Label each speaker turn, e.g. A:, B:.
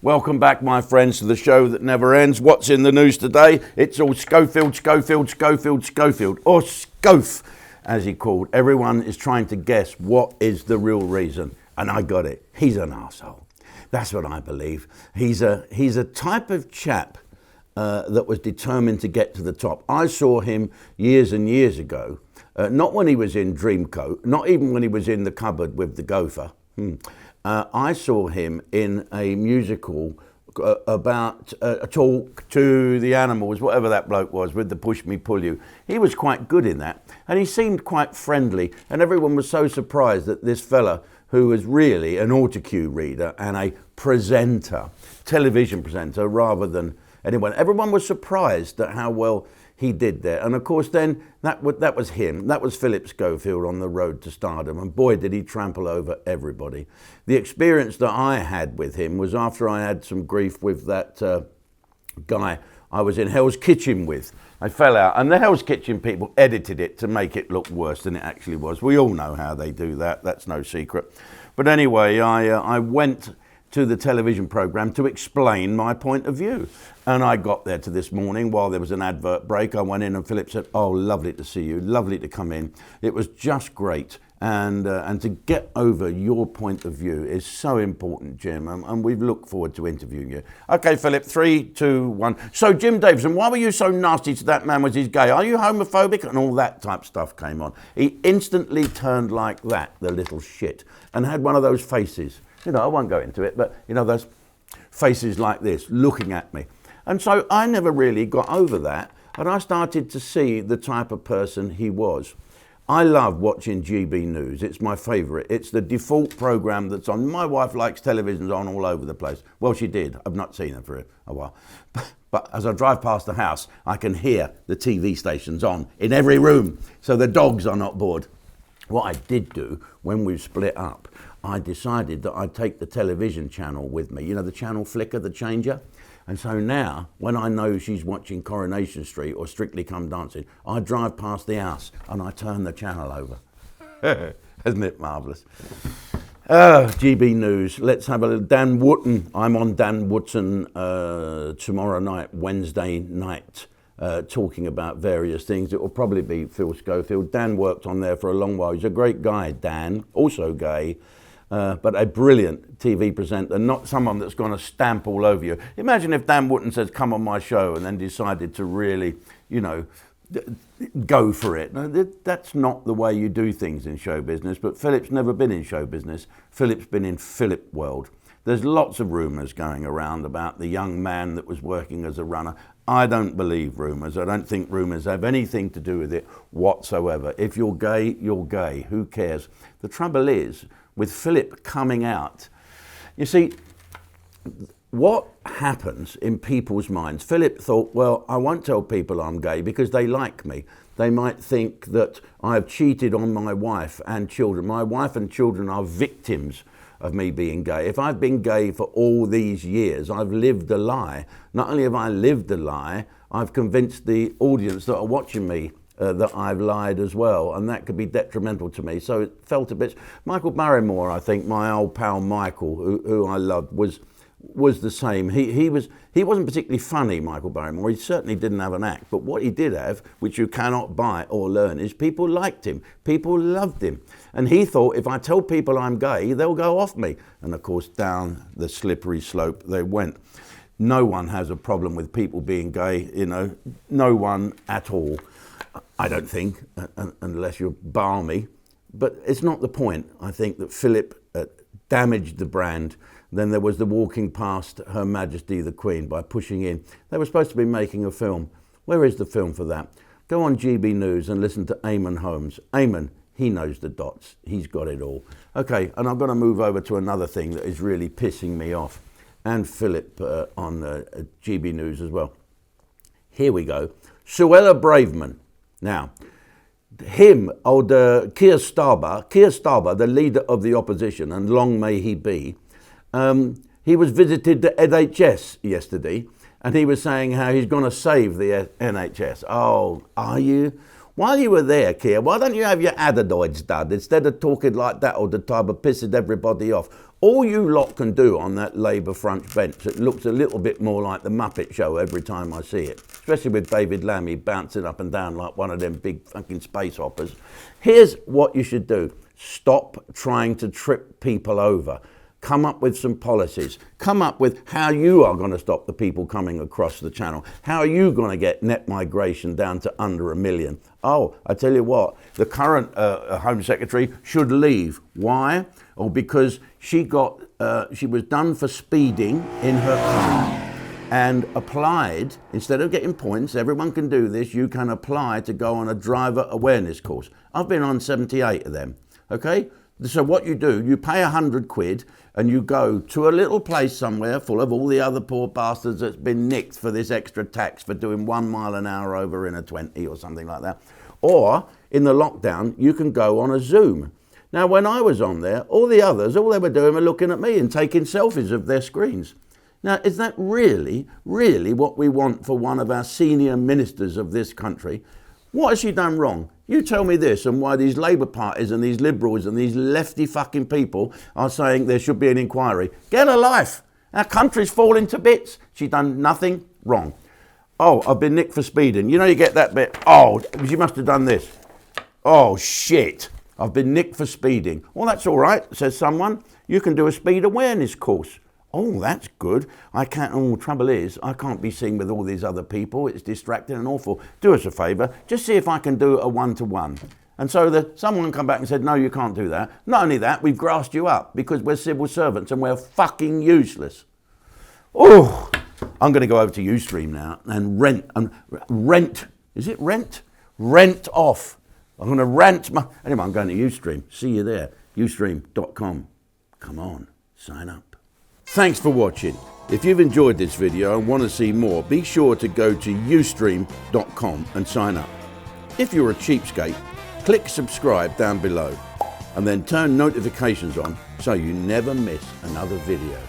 A: Welcome back, my friends, to the show that never ends. What's in the news today? It's all Schofield, Schofield, Schofield, Schofield, or Scof, as he called. Everyone is trying to guess what is the real reason, and I got it. He's an arsehole. That's what I believe. He's a type of chap that was determined to get to the top. I saw him years and years ago, not when he was in Dreamcoat, not even when he was in the cupboard with the gopher. I saw him in a musical about a talk to the animals, whatever that bloke was, with the push me, pull you. He was quite good in that, and he seemed quite friendly, and everyone was so surprised that this fella, who was really an autocue reader and a presenter, television presenter, rather than anyone. Everyone was surprised at how well he did there. And of course then, that was him. That was Phillip Schofield on the road to stardom. And boy, did he trample over everybody. The experience that I had with him was after I had some grief with that guy I was in Hell's Kitchen with. I fell out, and the Hell's Kitchen people edited it to make it look worse than it actually was. We all know how they do that. That's no secret. But anyway, I went to the television program to explain my point of view. And I got there to this morning while there was an advert break. I went in and Phillip said, "Oh, lovely to see you, lovely to come in. It was just great. And to get over your point of view is so important, Jim, and we look forward to interviewing you." Okay, Phillip, 3, 2, 1. So, Jim Davidson, why were you so nasty to that man? Was he gay? Are you homophobic? And all that type stuff came on. He instantly turned like that, the little shit, and had one of those faces. You know, I won't go into it, but, you know, those faces like this, looking at me. And so I never really got over that, and I started to see the type of person he was. I love watching GB News. It's my favourite. It's the default programme that's on. My wife likes televisions on all over the place. Well, she did. I've not seen her for a while. But as I drive past the house, I can hear the TV stations on in every room, so the dogs are not bored. What I did do when we split up, I decided that I'd take the television channel with me. You know, the channel flicker, the changer? And so now, when I know she's watching Coronation Street or Strictly Come Dancing, I drive past the house and I turn the channel over. Isn't it marvellous? GB News. Let's have a little Dan Wootton. I'm on Dan Wootton tomorrow night, Wednesday night, talking about various things. It will probably be Phil Schofield. Dan worked on there for a long while. He's a great guy, Dan, also gay. But a brilliant TV presenter, not someone that's going to stamp all over you. Imagine if Dan Wootton says, "Come on my show," and then decided to really, you know, go for it. Now, that's not the way you do things in show business, but Philip's never been in show business. Philip's been in Phillip world. There's lots of rumours going around about the young man that was working as a runner. I don't believe rumours. I don't think rumours have anything to do with it whatsoever. If you're gay, you're gay. Who cares? The trouble is, with Phillip coming out, you see, what happens in people's minds? Phillip thought, well, I won't tell people I'm gay because they like me. They might think that I've cheated on my wife and children. My wife and children are victims of me being gay. If I've been gay for all these years, I've lived a lie. Not only have I lived a lie, I've convinced the audience that are watching me that I've lied as well, and that could be detrimental to me. So it felt a bit. Michael Barrymore, I think, my old pal Michael, who I loved, was the same. He wasn't particularly funny, Michael Barrymore. He certainly didn't have an act, but what he did have, which you cannot buy or learn, is people liked him. People loved him. And he thought, if I tell people I'm gay, they'll go off me. And of course, down the slippery slope they went. No one has a problem with people being gay, you know, no one at all. I don't think, unless you're balmy. But it's not the point. I think that Phillip damaged the brand. Then there was the walking past Her Majesty the Queen by pushing in. They were supposed to be making a film. Where is the film for that? Go on GB News and listen to Eamon Holmes. Eamon, he knows the dots. He's got it all. Okay, and I've got to move over to another thing that is really pissing me off. And Phillip on GB News as well. Here we go. Suella Braverman. Now, him, old Keir Starmer, the leader of the opposition, and long may he be, he was visited the NHS yesterday, and he was saying how he's going to save the NHS. Oh, are you? While you were there, Keir, why don't you have your adenoids done instead of talking like that all the time and pissing everybody off? All you lot can do on that Labour front bench, it looks a little bit more like the Muppet Show every time I see it, especially with David Lammy bouncing up and down like one of them big fucking space hoppers. Here's what you should do. Stop trying to trip people over. Come up with some policies. Come up with how you are going to stop the people coming across the channel. How are you going to get net migration down to under 1 million? Oh, I tell you what, the current Home Secretary should leave. Why? Oh, because she was done for speeding in her car and applied, instead of getting points, everyone can do this, you can apply to go on a driver awareness course. I've been on 78 of them, okay? So what you do, you pay 100 quid and you go to a little place somewhere full of all the other poor bastards that's been nicked for this extra tax for doing 1 mile an hour over in a 20 or something like that. Or in the lockdown, you can go on a Zoom. Now, when I was on there, all the others, all they were doing were looking at me and taking selfies of their screens. Now, is that really, really what we want for one of our senior ministers of this country? What has she done wrong? You tell me this and why these Labour parties and these Liberals and these lefty fucking people are saying there should be an inquiry. Get a life. Our country's falling to bits. She's done nothing wrong. Oh, I've been nicked for speeding. You know you get that bit. Oh, she must have done this. Oh, shit. I've been nicked for speeding. Well, that's all right, says someone. You can do a speed awareness course. Oh, that's good. Trouble is, I can't be seen with all these other people. It's distracting and awful. Do us a favour. Just see if I can do a one-to-one. And so someone come back and said, no, you can't do that. Not only that, we've grassed you up because we're civil servants and we're fucking useless. Oh, I'm going to go over to Ustream now and rent. Is it rent? Rent off. I'm going to rant Anyway, I'm going to Ustream. See you there. Ustream.com. Come on, sign up. Thanks for watching. If you've enjoyed this video and want to see more, be sure to go to ustream.com and sign up. If you're a cheapskate, click subscribe down below and then turn notifications on so you never miss another video.